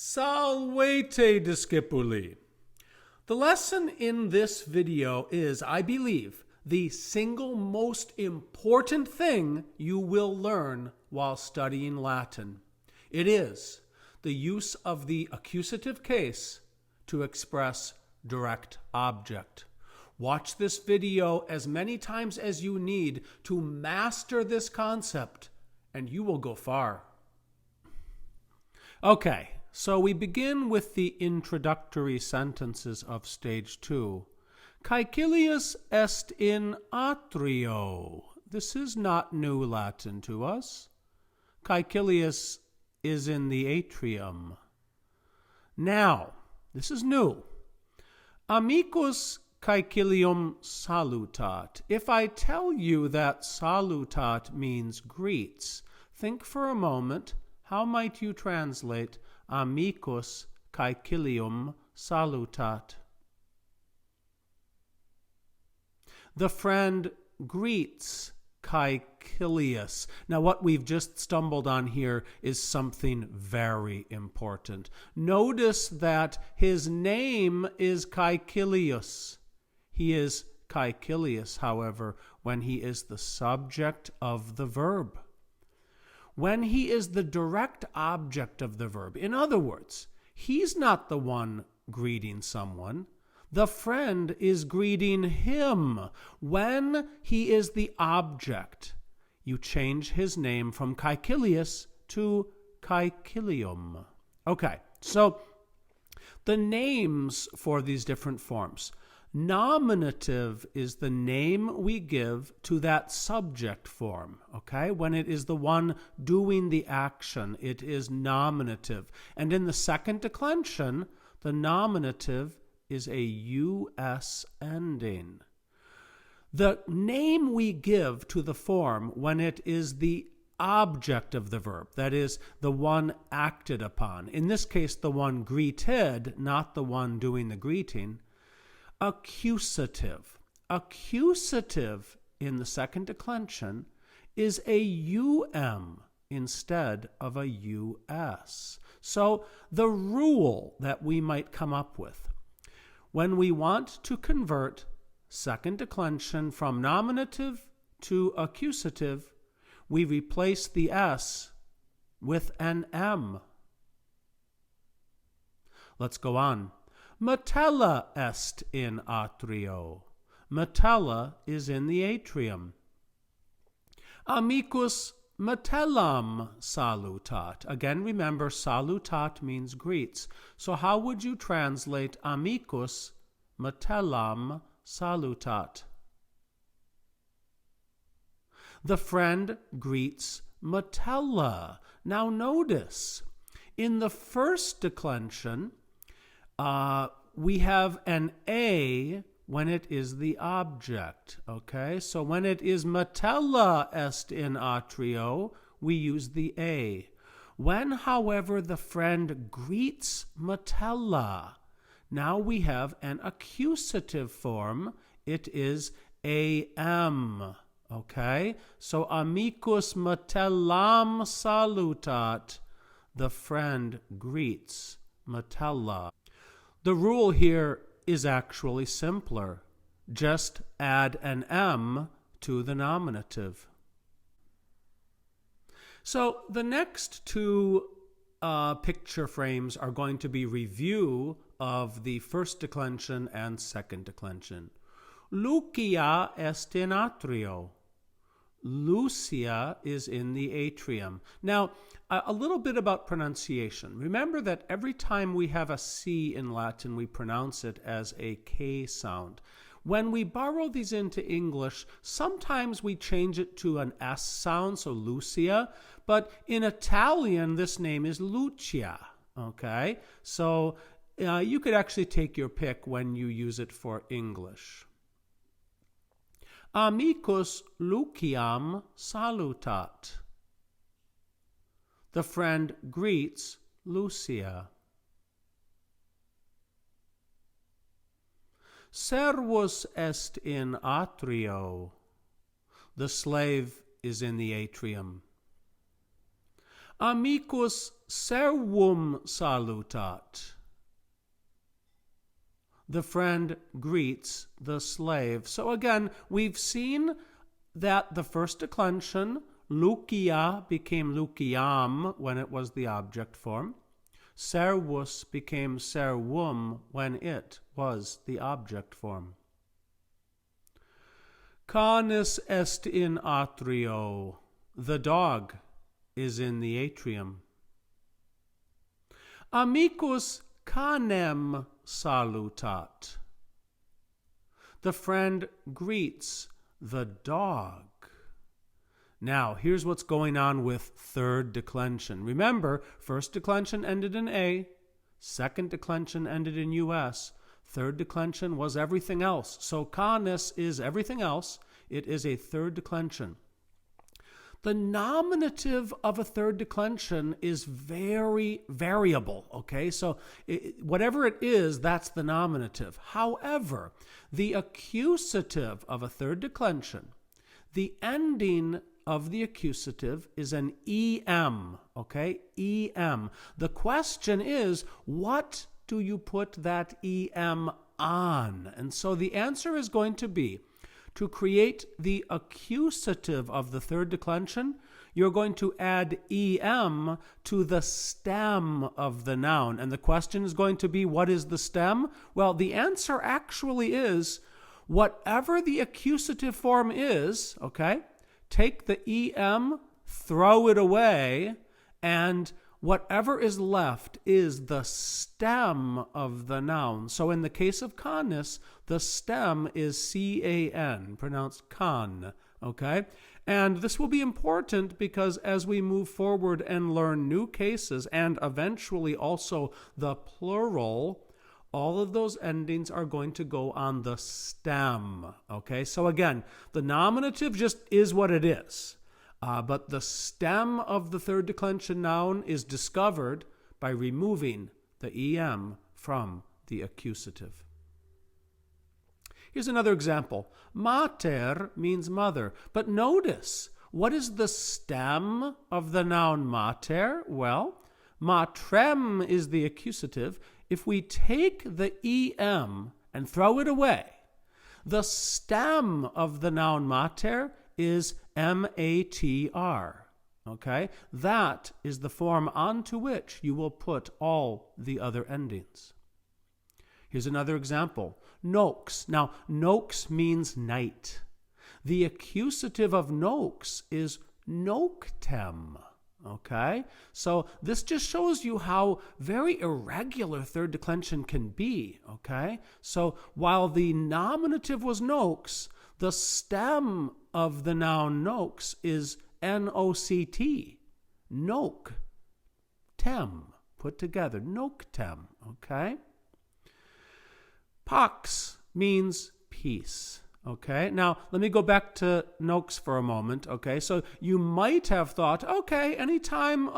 Salvete discipuli. The lesson in this video is, I believe, the single most important thing you will learn while studying Latin. It is the use of the accusative case to express direct object. Watch this video as many times as you need to master this concept, and you will go far. Okay, so we begin with the introductory sentences of stage 2. Caecilius est in atrio. This is not new Latin to us. Caecilius is in the atrium. Now, this is new. Amicus Caecilium salutat. If I tell you that salutat means greets, think for a moment, how might you translate amicus Caecilium salutat? The friend greets Caecilius. Now, what we've just stumbled on here is something very important. Notice that his name is Caecilius. He is Caecilius, however, when he is the subject of the verb. When he is the direct object of the verb. In other words, he's not the one greeting someone. The friend is greeting him. When he is the object, you change his name from Caecilius to Caecilium. Okay, so the names for these different forms. Nominative is the name we give to that subject form, okay? When it is the one doing the action, it is nominative. And in the second declension, the nominative is a US ending. The name we give to the form when it is the object of the verb, that is, the one acted upon, in this case, the one greeted, not the one doing the greeting, accusative. Accusative in the second declension is a instead of a US. So the rule that we might come up with, when we want to convert second declension from nominative to accusative, we replace the S with an M. Let's go on. Metella est in atrio. Metella is in the atrium. Amicus Metellam salutat. Again, remember, salutat means greets. So how would you translate amicus Metellam salutat? The friend greets Metella. Now notice, in the first declension, we have an A when it is the object, okay? So when it is Metella est in atrio, we use the A. When, however, the friend greets Metella, now we have an accusative form. It is AM, okay? So amicus Metellam salutat. The friend greets Metella. The rule here is actually simpler. Just add an M to the nominative. So the next two picture frames are going to be review of the first declension and second declension. Lucia est in atrio. Lucia is in the atrium. Now, a little bit about pronunciation. Remember that every time we have a C in Latin, we pronounce it as a K sound. When we borrow these into English, sometimes we change it to an S sound, so Lucia, but in Italian, this name is Lucia, okay? So you could actually take your pick when you use it for English. Amicus Luciam salutat. The friend greets Lucia. Servus est in atrio. The slave is in the atrium. Amicus servum salutat. The friend greets the slave. So again, we've seen that the first declension, Lucia, became Luciam when it was the object form. Servus became servum when it was the object form. Canis est in atrio. The dog is in the atrium. Amicus canem salutat. The friend greets the dog. Now, here's what's going on with third declension. Remember, first declension ended in A, second declension ended in US, third declension was everything else. So canis is everything else. It is a third declension. The nominative of a third declension is very variable, okay? So whatever it is, that's the nominative. However, the accusative of a third declension, the ending of the accusative is an em, okay? Em. The question is, what do you put that em on? And so the answer is going to be, to create the accusative of the third declension, you're going to add em to the stem of the noun. And the question is going to be, what is the stem? Well, the answer actually is, whatever the accusative form is, okay, take the em, throw it away, and whatever is left is the stem of the noun. So in the case of canis, the stem is can, pronounced can, okay? And this will be important because as we move forward and learn new cases and eventually also the plural, all of those endings are going to go on the stem, okay? So again, the nominative just is what it is. But the stem of the third declension noun is discovered by removing the em from the accusative. Here's another example. Mater means mother. But notice, what is the stem of the noun mater? Well, matrem is the accusative. If we take the em and throw it away, the stem of the noun mater is matr, okay? That is the form onto which you will put all the other endings. Here's another example. Nox. Now, nox means night. The accusative of nox is noctem, okay? So this just shows you how very irregular third declension can be, okay? So while the nominative was nox, the stem of the noun nox is noct, noc, tem, put together, noctem, okay? Pax means peace, okay? Now, let me go back to nox for a moment, okay? So you might have thought, okay, anytime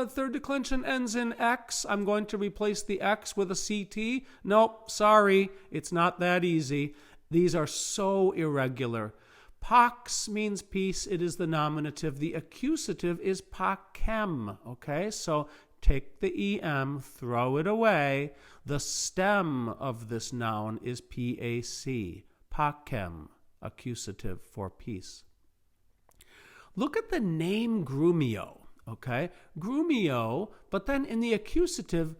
third declension ends in x, I'm going to replace the x with a ct. Nope, sorry, it's not that easy. These are so irregular. Pax means peace. It is the nominative. The accusative is pacem. Okay, so take the em, throw it away. The stem of this noun is pac. Pacem, accusative for peace. Look at the name Grumio. Okay, Grumio, but then in the accusative,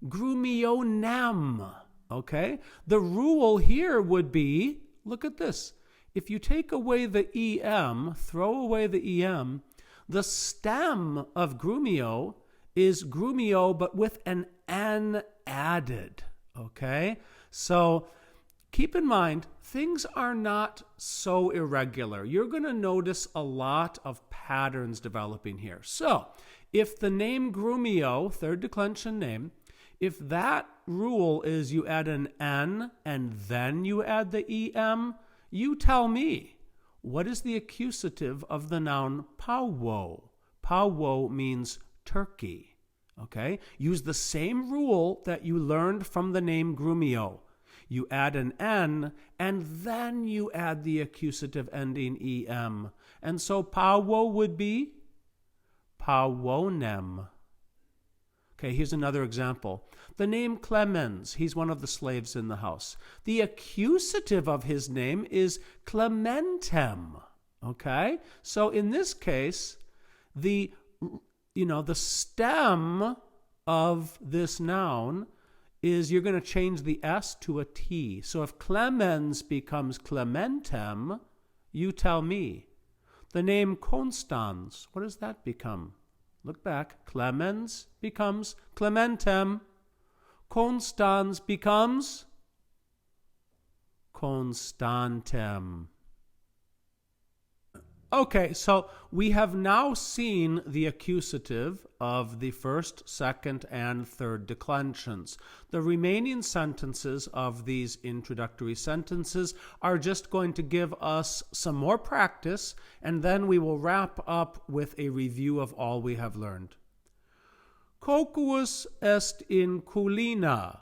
Grumionem. Okay, the rule here would be, look at this. If you take away the em, throw away the em, the stem of Grumio is Grumio, but with an n added. Okay, so keep in mind, things are not so irregular. You're going to notice a lot of patterns developing here. So if the name Grumio, third declension name, if that rule is you add an n and then you add the em, you tell me, what is the accusative of the noun pauwo? Pauwo means turkey, okay? Use the same rule that you learned from the name Grumio. You add an n and then you add the accusative ending em. And so pauwo would be Pauonem. Okay, here's another example. The name Clemens, he's one of the slaves in the house. The accusative of his name is Clementem. Okay, so in this case, the stem of this noun is you're going to change the S to a T. So if Clemens becomes Clementem, you tell me. The name Constans, what does that become? Look back. Clemens becomes Clementem. Constans becomes Constantem. Okay, so we have now seen the accusative of the first, second, and third declensions. The remaining sentences of these introductory sentences are just going to give us some more practice, and then we will wrap up with a review of all we have learned. Coquus est in culina.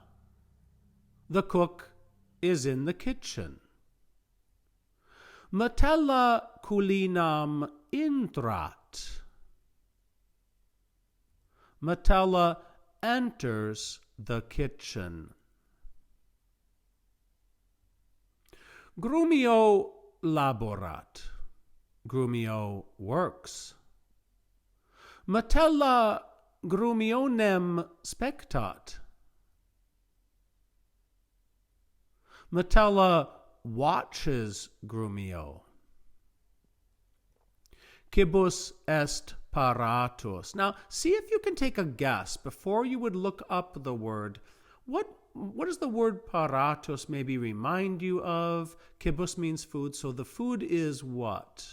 The cook is in the kitchen. Metella culinam intrat. Metella enters the kitchen. Grumio laborat. Grumio works. Metella Grumionem spectat. Metella watches Grumio. Quibus est paratus. Now, see if you can take a guess before you would look up the word. What does the word paratus maybe remind you of? Quibus means food, so the food is what?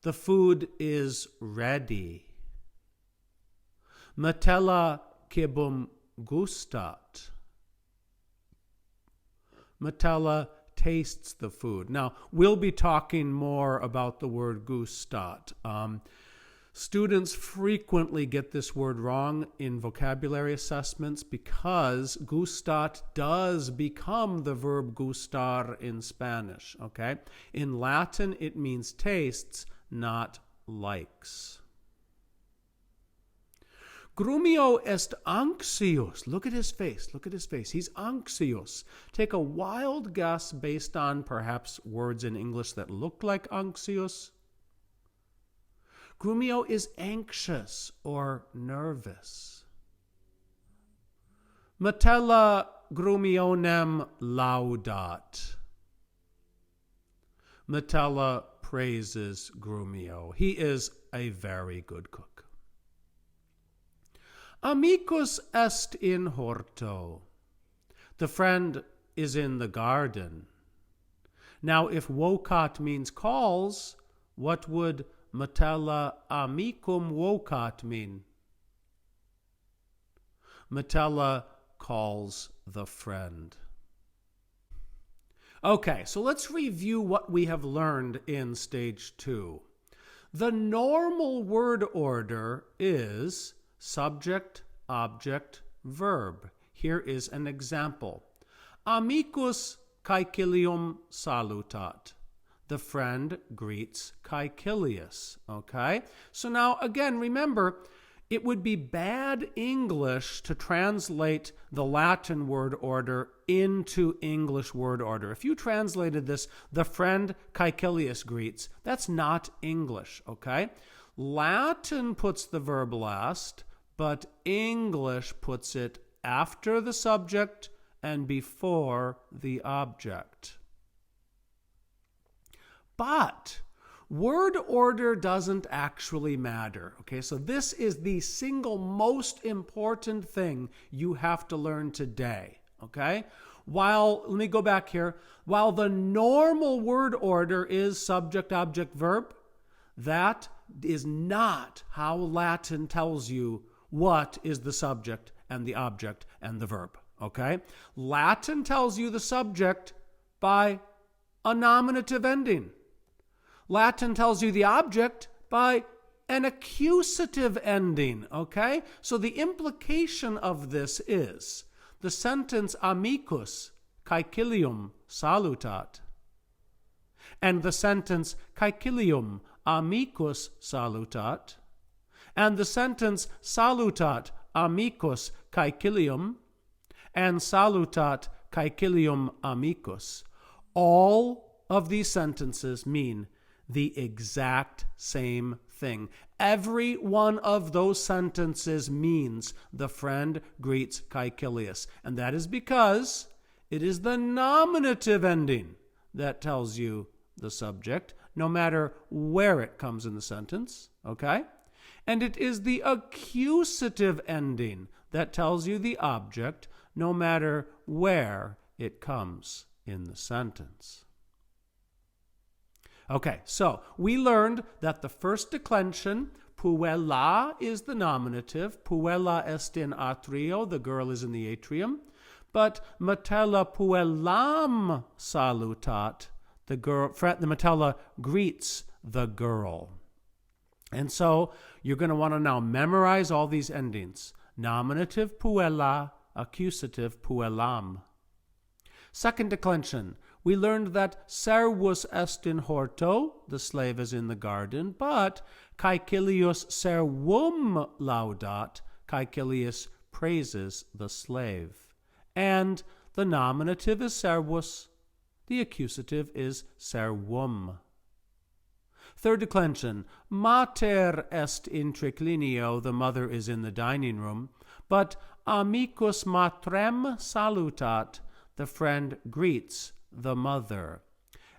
The food is ready. Metella quibum gustat. Metella tastes the food. Now, we'll be talking more about the word gustat. Students frequently get this word wrong in vocabulary assessments because gustat does become the verb gustar in Spanish, okay? In Latin, it means tastes, not likes. Grumio est anxious. Look at his face. Look at his face. He's anxious. Take a wild guess based on perhaps words in English that look like anxious. Grumio is anxious or nervous. Metella Grumionem laudat. Metella praises Grumio. He is a very good cook. Amicus est in horto. The friend is in the garden. Now, if vocat means calls, what would Metella amicum vocat mean? Metella calls the friend. Okay, so let's review what we have learned in stage 2. The normal word order is subject, object, verb. Here is an example. Amicus Caecilium salutat. The friend greets Caecilius. Okay? So now, again, remember, it would be bad English to translate the Latin word order into English word order. If you translated this, the friend Caecilius greets, that's not English, okay? Latin puts the verb last, but English puts it after the subject and before the object. But word order doesn't actually matter. Okay, so this is the single most important thing you have to learn today. Okay, let me go back here. While the normal word order is subject, object, verb, that is not how Latin tells you what is the subject and the object and the verb. Okay, Latin tells you the subject by a nominative ending. Latin tells you the object by an accusative ending, okay? So the implication of this is the sentence amicus Caecilium salutat and the sentence Caecilium amicus salutat, and the sentence salutat amicus Caecilium and salutat Caecilium amicus, all of these sentences mean the exact same thing. Every one of those sentences means the friend greets Caecilius, and that is because it is the nominative ending that tells you the subject, no matter where it comes in the sentence, okay? And it is the accusative ending that tells you the object, no matter where it comes in the sentence. Okay, so we learned that the first declension, puella, is the nominative. Puella est in atrio, the girl is in the atrium. But Metella puellam salutat, the Metella greets the girl. And so you're going to want to now memorize all these endings. Nominative puella, accusative puellam. Second declension, we learned that servus est in horto, the slave is in the garden, but Caecilius servum laudat, Caecilius praises the slave. And the nominative is servus, the accusative is servum. Third declension, mater est in triclinio, the mother is in the dining room, but amicus matrem salutat, the friend greets the mother.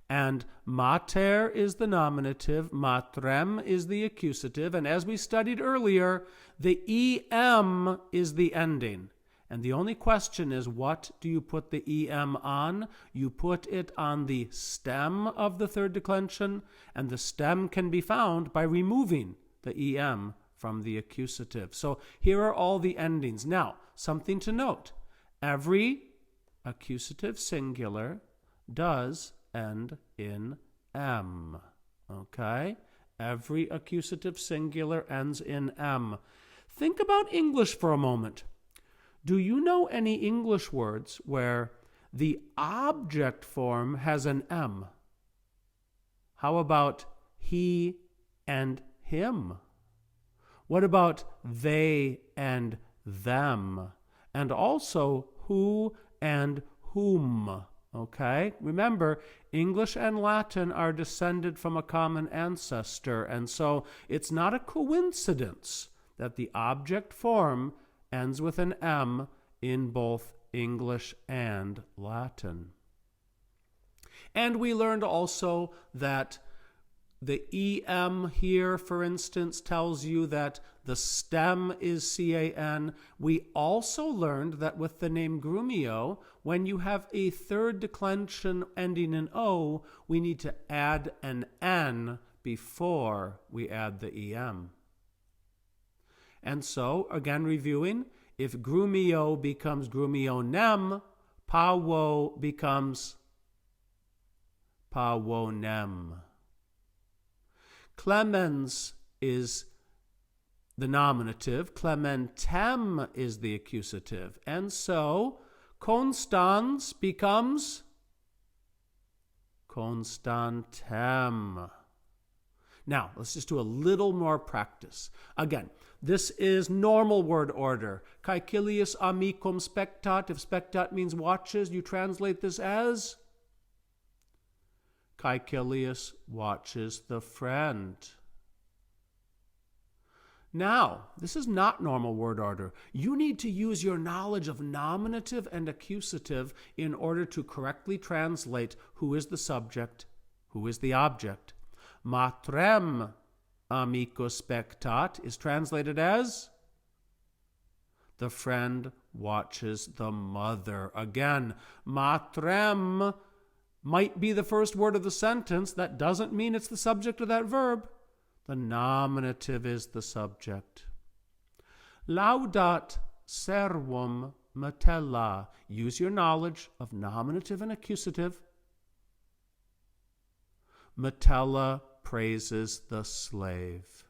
And mater is the nominative, matrem is the accusative, and as we studied earlier, the em is the ending. And the only question is, what do you put the em on? You put it on the stem of the third declension, and the stem can be found by removing the em from the accusative. So here are all the endings. Now, something to note. Every accusative singular does end in M. Okay? Every accusative singular ends in M. Think about English for a moment. Do you know any English words where the object form has an M? How about he and him? What about they and them? And also who and whom? Okay? Remember, English and Latin are descended from a common ancestor, and so it's not a coincidence that the object form ends with an M in both English and Latin. And we learned also that the EM here, for instance, tells you that the stem is CAN. We also learned that with the name Grumio, when you have a third declension ending in O, we need to add an N before we add the EM. And so, again reviewing, if Grumio becomes Grumionem, Pawo becomes Pawonem. Clemens is the nominative, Clementem is the accusative, and so Constans becomes Constantem. Now, let's just do a little more practice. Again, this is normal word order. Caecilius amicum spectat. If spectat means watches, you translate this as Caecilius watches the friend. Now, this is not normal word order. You need to use your knowledge of nominative and accusative in order to correctly translate who is the subject, who is the object. Matrem amicus spectat is translated as the friend watches the mother. Again, matrem might be the first word of the sentence. That doesn't mean it's the subject of that verb. The nominative is the subject. Laudat servum Metella. Use your knowledge of nominative and accusative. Metella praises the slave.